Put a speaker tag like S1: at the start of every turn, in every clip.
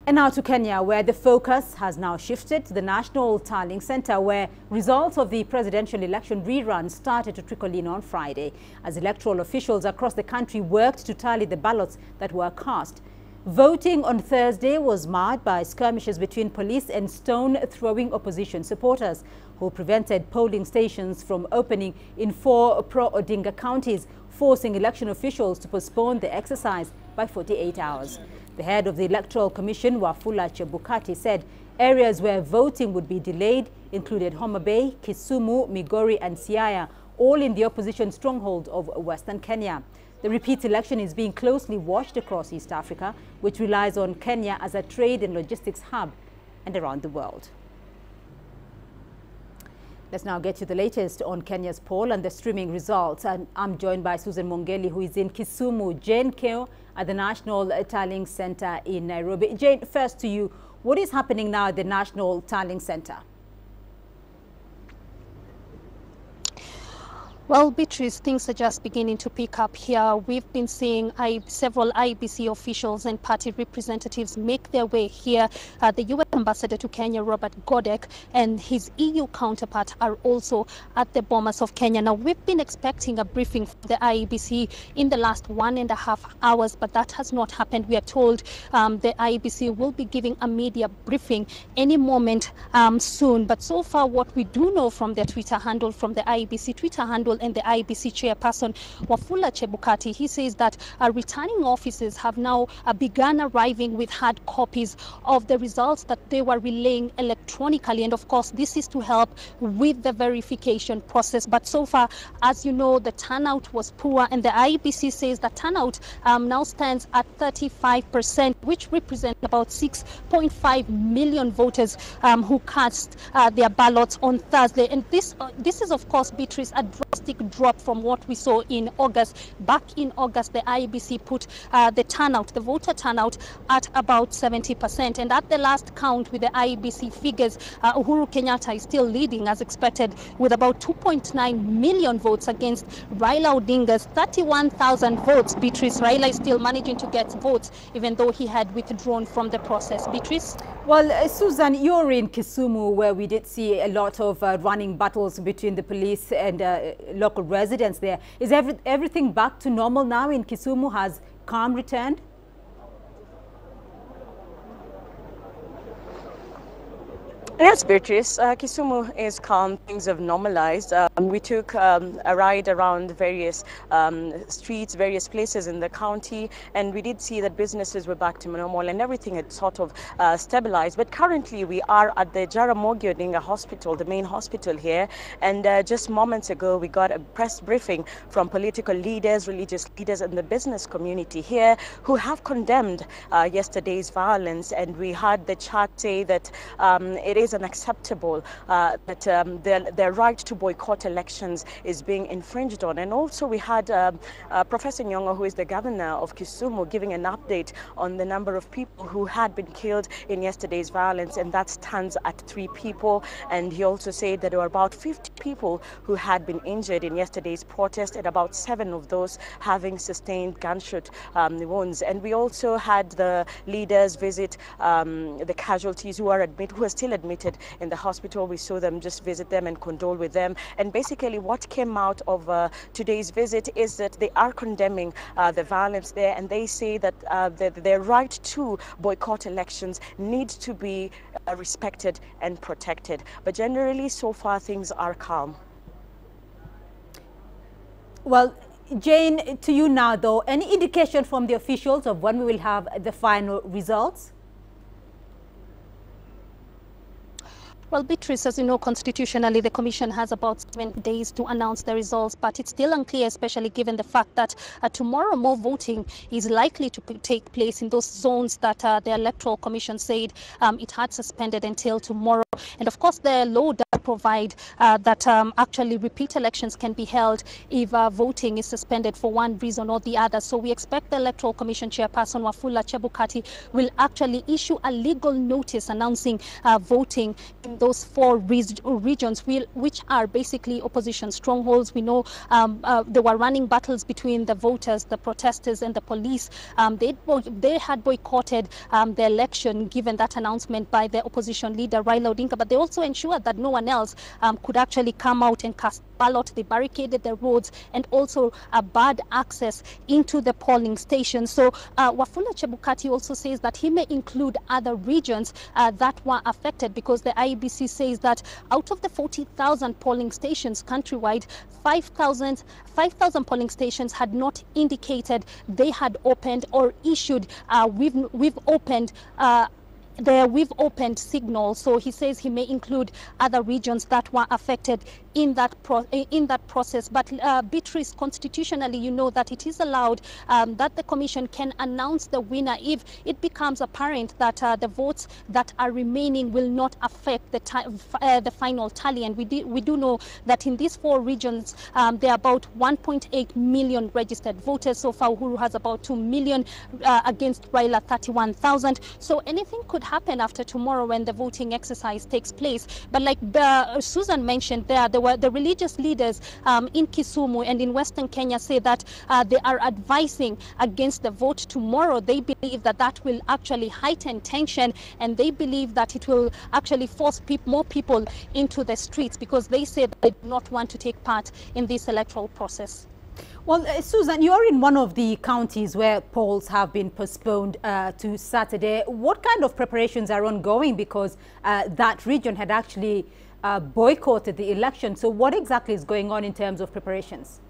S1: And now to Kenya, where the focus has now shifted to the National Tallying Center, where results of the presidential election rerun started to trickle in on Friday, as electoral officials across the country worked to tally the ballots that were cast. Voting on Thursday was marred by skirmishes between police and stone-throwing opposition supporters, who prevented polling stations from opening in 4 pro-Odinga counties, forcing election officials to postpone the exercise by 48 hours. The head of the Electoral Commission, Wafula Chebukati, said areas where voting would be delayed included Homa Bay, Kisumu, Migori and Siaya, all in the opposition stronghold of Western Kenya. The repeat election is being closely watched across East Africa, which relies on Kenya as a trade and logistics hub and around the world. Let's now get to the latest on Kenya's poll and the streaming results. And I'm joined by Susan Mongeli, who is in Kisumu. Jane Keo at the National Tallying Center in Nairobi. Jane, first to you, what is happening now at the National Tallying Center?
S2: Well, Beatrice, things are just beginning to pick up here. We've been seeing several IEBC officials and party representatives make their way here. The U.S. ambassador to Kenya, Robert Godek, and his EU counterpart are also at the Bomas of Kenya. Now, we've been expecting a briefing from the IEBC in the last 1.5 hours, but that has not happened. We are told the IEBC will be giving a media briefing any moment soon. But so far, what we do know from their Twitter handle, from the IEBC Twitter handle, and the IEBC chairperson, Wafula Chebukati, he says that returning officers have now begun arriving with hard copies of the results that they were relaying electronically. And of course, this is to help with the verification process. But so far, as you know, the turnout was poor, and the IEBC says that turnout now stands at 35%, which represents about 6.5 million voters who cast their ballots on Thursday. And this is, of course, Beatrice, a drastic drop from what we saw in August. Back in August, the IEBC put the voter turnout at about 70%. And at the last count with the IEBC figures, Uhuru Kenyatta is still leading as expected with about 2.9 million votes against Raila Odinga's 31,000 votes. Beatrice, Raila is still managing to get votes even though he had withdrawn from the process. Beatrice?
S1: Well, Susan, you're in Kisumu, where we did see a lot of running battles between the police and local residents there. Is everything back to normal now in Kisumu? Has calm returned?
S3: Yes, Beatrice, Kisumu is calm. Things have normalized. We took a ride around various streets, various places in the county, and we did see that businesses were back to normal and everything had sort of stabilized. But currently we are at the Jaramogi Odinga Hospital, the main hospital here, and just moments ago we got a press briefing from political leaders, religious leaders and the business community here who have condemned yesterday's violence. And we heard the chat say that it is unacceptable that their right to boycott elections is being infringed on. And also we had Professor Nyong'o, who is the governor of Kisumu, giving an update on the number of people who had been killed in yesterday's violence, and that stands at 3 people. And he also said that there were about 50 people who had been injured in yesterday's protest, and about 7 of those having sustained gunshot wounds. And we also had the leaders visit the casualties who are still admitted in the hospital. We saw them just visit them and condole with them. And basically what came out of today's visit is that they are condemning the violence there, and they say that their right to boycott elections needs to be respected and protected. But generally, so far, things are calm.
S1: Well, Jane, to you now, though, any indication from the officials of when we will have the final results?
S2: Well, Beatrice, as you know, constitutionally, the Commission has about 7 days to announce the results, but it's still unclear, especially given the fact that tomorrow more voting is likely to take place in those zones that the Electoral Commission said it had suspended until tomorrow. And of course, the low provide that actually repeat elections can be held if voting is suspended for one reason or the other. So we expect the Electoral Commission Chairperson Wafula Chebukati will actually issue a legal notice announcing voting in those 4 regions, which are basically opposition strongholds. We know there were running battles between the voters, the protesters, and the police. They had boycotted the election given that announcement by the opposition leader Raila Odinga, but they also ensured that no one else could actually come out and cast ballot. They barricaded the roads and also barred access into the polling station. So Wafula Chebukati also says that he may include other regions that were affected, because the IEBC says that out of the 40,000 polling stations countrywide, 5,000 polling stations had not indicated they had opened or issued we've opened signal. So he says he may include other regions that were affected in that process. But Beatrice, constitutionally, you know that it is allowed that the commission can announce the winner if it becomes apparent that the votes that are remaining will not affect the final tally. And we do know that in these 4 regions there are about 1.8 million registered voters. So far Uhuru has about 2 million against Raila 31,000. So anything could happen after tomorrow when the voting exercise takes place. But like Susan mentioned, there were the religious leaders in Kisumu and in Western Kenya say that they are advising against the vote tomorrow. They believe that that will actually heighten tension, and they believe that it will actually force more people into the streets, because they say that they do not want to take part in this electoral process.
S1: Well, Susan, you are in one of the counties where polls have been postponed to Saturday. What kind of preparations are ongoing? Because that region had actually boycotted the election. So what exactly is going on in terms of preparations?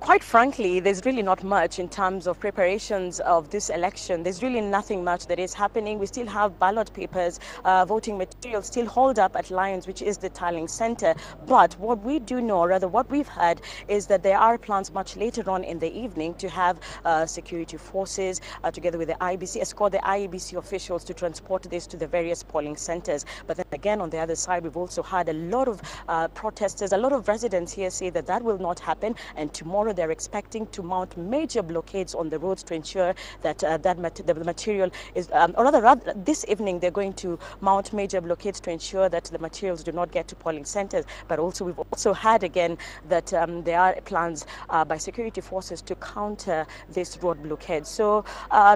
S3: Quite frankly, there's really not much in terms of preparations of this election. There's really nothing much that is happening. We still have ballot papers, voting materials still hold up at Lions, which is the tallying center. But what we do know, or rather what we've heard, is that there are plans much later on in the evening to have security forces together with the IEBC escort the IEBC officials to transport this to the various polling centers. But then again, on the other side, we've also had a lot of protesters, a lot of residents here say that that will not happen, and tomorrow they're expecting to mount major blockades on the roads to ensure that the material is, or rather this evening they're going to mount major blockades to ensure that the materials do not get to polling centers. But also we've also heard again that there are plans by security forces to counter this road blockade. So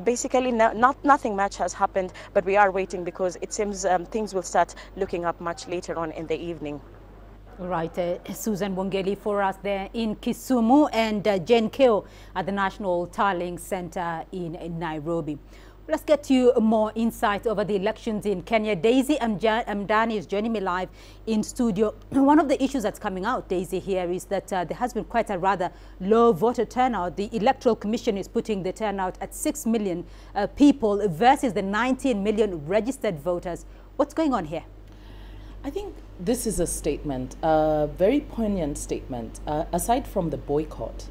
S3: basically nothing much has happened, but we are waiting because it seems things will start looking up much later on in the evening.
S1: Right, Susan Wongeli for us there in Kisumu, and Jane Keo at the National Tallying Center in Nairobi. Let's get you more insight over the elections in Kenya. Daisy Amdani is joining me live in studio. One of the issues that's coming out, Daisy, here is that there has been quite a rather low voter turnout. The Electoral Commission is putting the turnout at 6 million people versus the 19 million registered voters. What's going on here?
S4: I think this is a statement, a very poignant statement, aside from the boycott,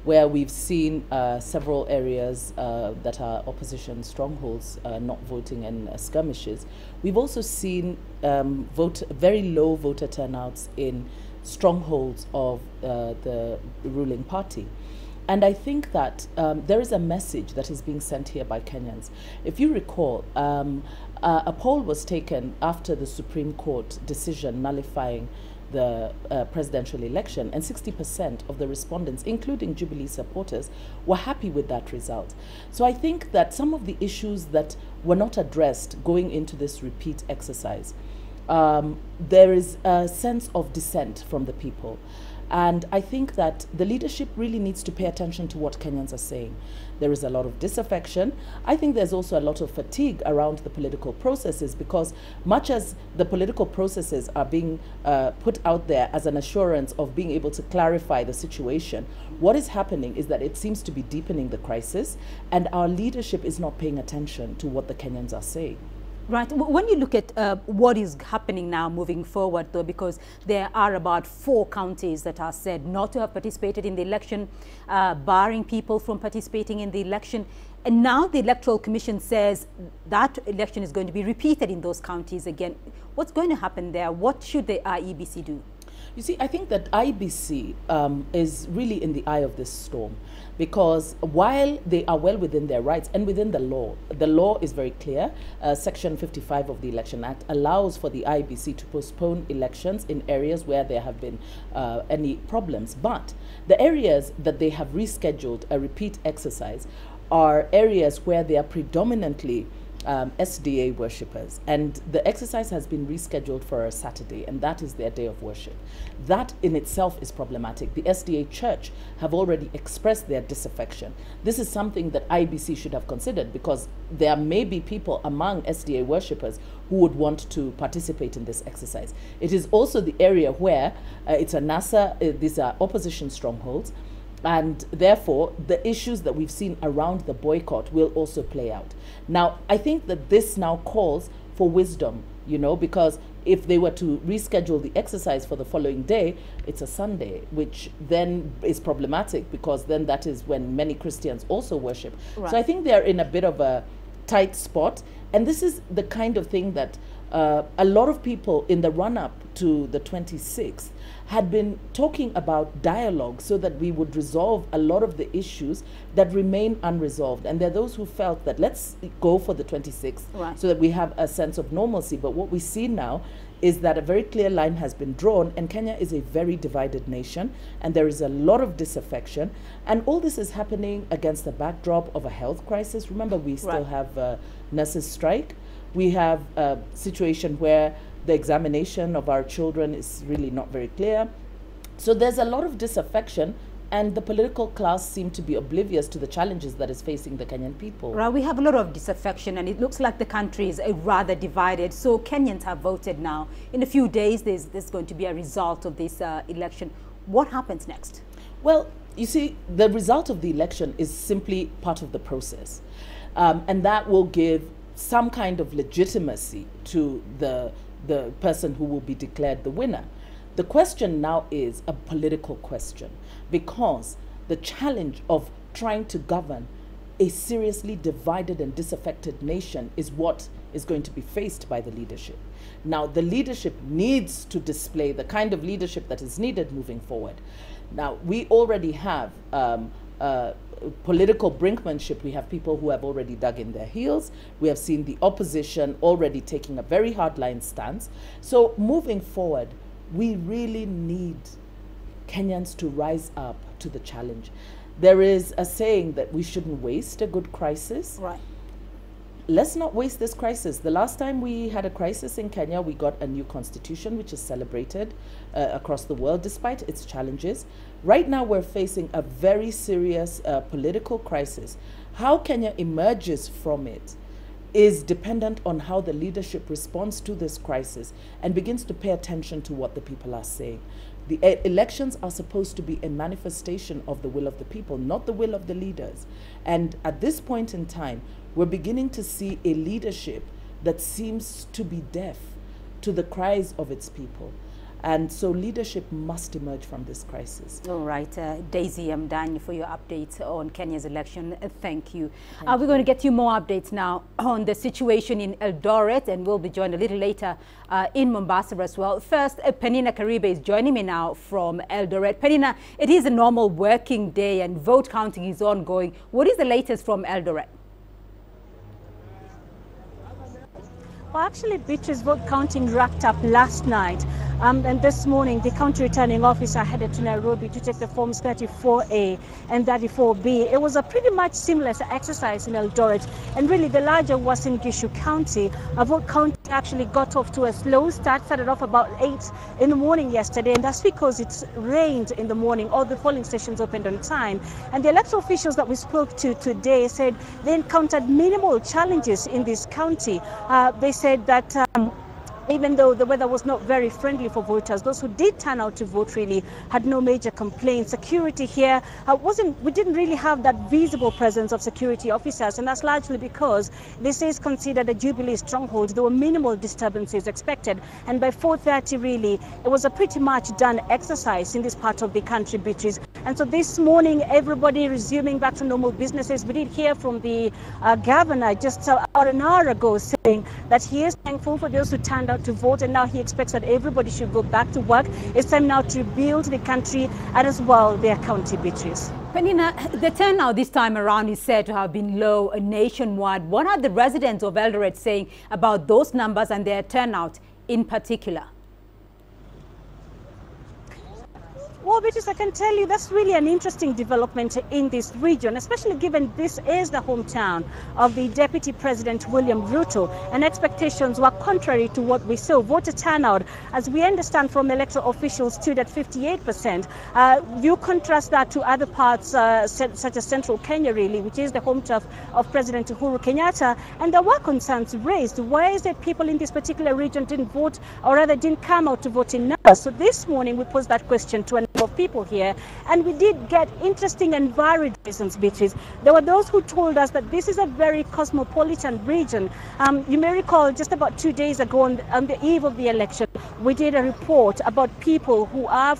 S4: where we've seen several areas that are opposition strongholds not voting in skirmishes. We've also seen very low voter turnouts in strongholds of the ruling party. And I think that there is a message that is being sent here by Kenyans. If you recall, a poll was taken after the Supreme Court decision nullifying the presidential election, and 60% of the respondents, including Jubilee supporters, were happy with that result. So I think that some of the issues that were not addressed going into this repeat exercise, there is a sense of dissent from the people. And I think that the leadership really needs to pay attention to what Kenyans are saying. There is a lot of disaffection. I think there's also a lot of fatigue around the political processes, because much as the political processes are being put out there as an assurance of being able to clarify the situation, what is happening is that it seems to be deepening the crisis, and our leadership is not paying attention to what the Kenyans are saying.
S1: Right. When you look at what is happening now moving forward, though, because there are about 4 counties that are said not to have participated in the election, barring people from participating in the election. And now the Electoral Commission says that election is going to be repeated in those counties again. What's going to happen there? What should the IEBC do?
S4: You see, I think that IBC is really in the eye of this storm, because while they are well within their rights and within the law is very clear. Section 55 of the Election Act allows for the IBC to postpone elections in areas where there have been any problems. But the areas that they have rescheduled a repeat exercise are areas where they are predominantly SDA worshippers, and the exercise has been rescheduled for a Saturday, and that is their day of worship. That in itself is problematic. The SDA Church have already expressed their disaffection. This is something that IBC should have considered, because there may be people among SDA worshippers who would want to participate in this exercise. It is also the area where it's a NASA, these are opposition strongholds, and therefore the issues that we've seen around the boycott will also play out. Now, I think that this now calls for wisdom, you know, because if they were to reschedule the exercise for the following day, it's a Sunday, which then is problematic, because then that is when many Christians also worship. Right. So I think they're in a bit of a tight spot, and this is the kind of thing that a lot of people in the run-up to the 26th had been talking about dialogue, so that we would resolve a lot of the issues that remain unresolved. And there are those who felt that let's go for the 26th, right, so that we have a sense of normalcy. But what we see now is that a very clear line has been drawn, and Kenya is a very divided nation, and there is a lot of disaffection. And all this is happening against the backdrop of a health crisis. Remember, we still have nurses' strike. We have a situation where the examination of our children is really not very clear. So there's a lot of disaffection, and the political class seem to be oblivious to the challenges that is facing the Kenyan people.
S1: Right, we have a lot of disaffection, and it looks like the country is rather divided. So Kenyans have voted now. In a few days, there's going to be a result of this election. What happens next?
S4: Well, you see, the result of the election is simply part of the process. And that will give some kind of legitimacy to the person who will be declared the winner. The question now is a political question, because the challenge of trying to govern a seriously divided and disaffected nation is what is going to be faced by the leadership. Now, the leadership needs to display the kind of leadership that is needed moving forward. Now, we already have political brinkmanship. We have people who have already dug in their heels. We have seen the opposition already taking a very hardline stance. So moving forward, we really need Kenyans to rise up to the challenge. There is a saying that we shouldn't waste a good crisis.
S1: Right.
S4: Let's not waste this crisis. The last time we had a crisis in Kenya, we got a new constitution, which is celebrated across the world, despite its challenges. Right now, we're facing a very serious political crisis. How Kenya emerges from it is dependent on how the leadership responds to this crisis and begins to pay attention to what the people are saying. The elections are supposed to be a manifestation of the will of the people, not the will of the leaders. And at this point in time, we're beginning to see a leadership that seems to be deaf to the cries of its people. And so leadership must emerge from this crisis.
S1: All right, Daisy Mdanyi, for your updates on Kenya's election. Thank you. We're going to get you more updates now on the situation in Eldoret, and we'll be joined a little later in Mombasa as well. First, Penina Karibe is joining me now from Eldoret. Penina, it is a normal working day and vote counting is ongoing. What is the latest from Eldoret?
S5: Well, actually, Beatrice, vote counting wrapped up last night. And this morning, the county returning officer headed to Nairobi to take the forms 34A and 34B. It was a pretty much seamless exercise in Eldoret. And really, the larger was in Gishu County. A vote counting actually got off to a slow start, started off about 8 in the morning yesterday. And that's because it rained in the morning. All the polling stations opened on time. And the electoral officials that we spoke to today said they encountered minimal challenges in this county. They said that even though the weather was not very friendly for voters, those who did turn out to vote really had no major complaints. Security here we didn't really have that visible presence of security officers, and that's largely because this is considered a Jubilee stronghold. There were minimal disturbances expected, and by 4:30 really, it was a pretty much done exercise in this part of the country, Beatrice. And so this morning, everybody resuming back to normal businesses. We did hear from the governor just about an hour ago saying that he is thankful for those who turned out to vote, and now he expects that everybody should go back to work. It's time now to rebuild the country and as well their county, Beatrice.
S1: Penina, the turnout this time around is said to have been low nationwide. What are the residents of Eldoret saying about those numbers and their turnout in particular?
S5: Well, Beatrice, I can tell you that's really an interesting development in this region, especially given this is the hometown of the Deputy President William Ruto, and expectations were contrary to what we saw. Voter turnout, as we understand from electoral officials, stood at 58%. You contrast that to other parts such as central Kenya, really, which is the hometown of President Uhuru Kenyatta, and there were concerns raised. Why is it people in this particular region didn't vote, or rather didn't come out to vote in numbers? So this morning we posed that question to a number of people here, and we did get interesting and varied reasons, Beatrice. There were those who told us that this is a very cosmopolitan region. You may recall just about 2 days ago on the eve of the election, we did a report about people who are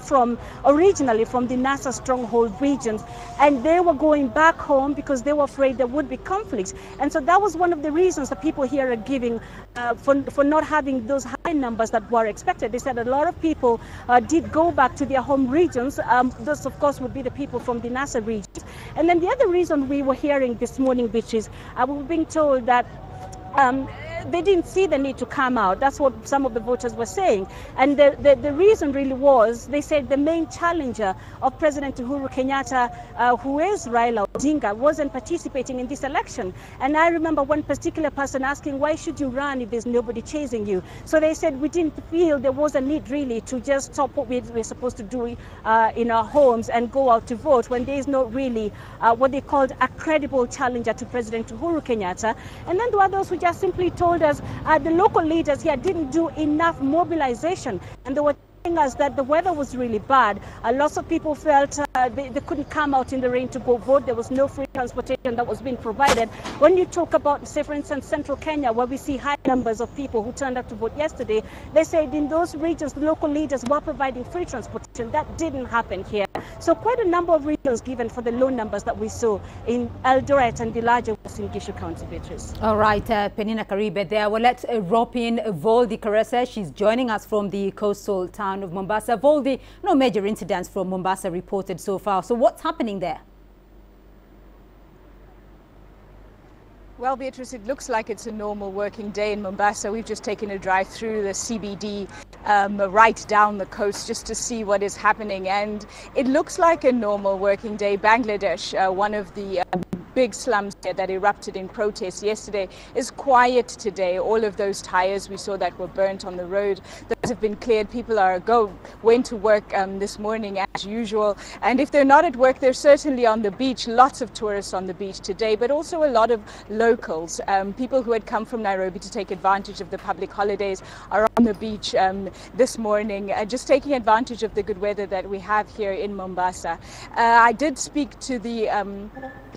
S5: originally from the NASA stronghold regions, and they were going back home because they were afraid there would be conflicts. And so that was one of the reasons that people here are giving for not having those high numbers that were expected. They said a lot of people did go back to their home regions. Those, of course, would be the people from the NASA regions. And then the other reason we were hearing this morning, Beatrice, we were being told that they didn't see the need to come out. That's what some of the voters were saying. And the reason really was, they said the main challenger of President Uhuru Kenyatta, who is Raila Odinga, wasn't participating in this election. And I remember one particular person asking, why should you run if there's nobody chasing you? So they said we didn't feel there was a need really to just stop what we're supposed to do in our homes and go out to vote when there is not really what they called a credible challenger to President Uhuru Kenyatta. And then there were those who just simply told us the local leaders here didn't do enough mobilization, and they were telling us that the weather was really bad. Lots of people felt they couldn't come out in the rain to go vote. There was no free transportation that was being provided. When you talk about, say, for instance, central Kenya, where we see high numbers of people who turned out to vote yesterday, they said in those regions, the local leaders were providing free transportation. That didn't happen here. So quite a number of reasons given for the low numbers that we saw in Eldoret and the larger Western Gishu County, Beatrice.
S1: All right, Penina Karibe there. Well, let's rope in Voldi Karese. She's joining us from the coastal town of Mombasa. Voldi, no major incidents from Mombasa reported so far. So what's happening there?
S6: Well, Beatrice, it looks like it's a normal working day in Mombasa. We've just taken a drive through the CBD right down the coast just to see what is happening. And it looks like a normal working day. Bangladesh, one of the big slums here that erupted in protest yesterday, is quiet today. All of those tires we saw that were burnt on the road, those have been cleared. People went to work this morning as usual. And if they're not at work, they're certainly on the beach. Lots of tourists on the beach today, but also a lot of locals. People who had come from Nairobi to take advantage of the public holidays are on the beach this morning, just taking advantage of the good weather that we have here in Mombasa. I did speak to the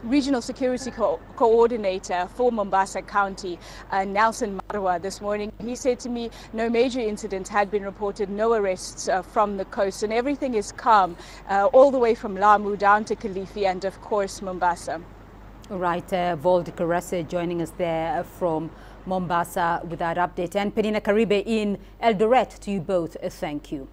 S6: Regional Security Coordinator for Mombasa County, Nelson Marwa, this morning. He said to me no major incidents had been reported, no arrests from the coast, and everything is calm all the way from Lamu down to Kilifi and of course Mombasa.
S1: All right, Voldi Karese joining us there from Mombasa with that update. And Penina Karibe in Eldoret, to you both, thank you.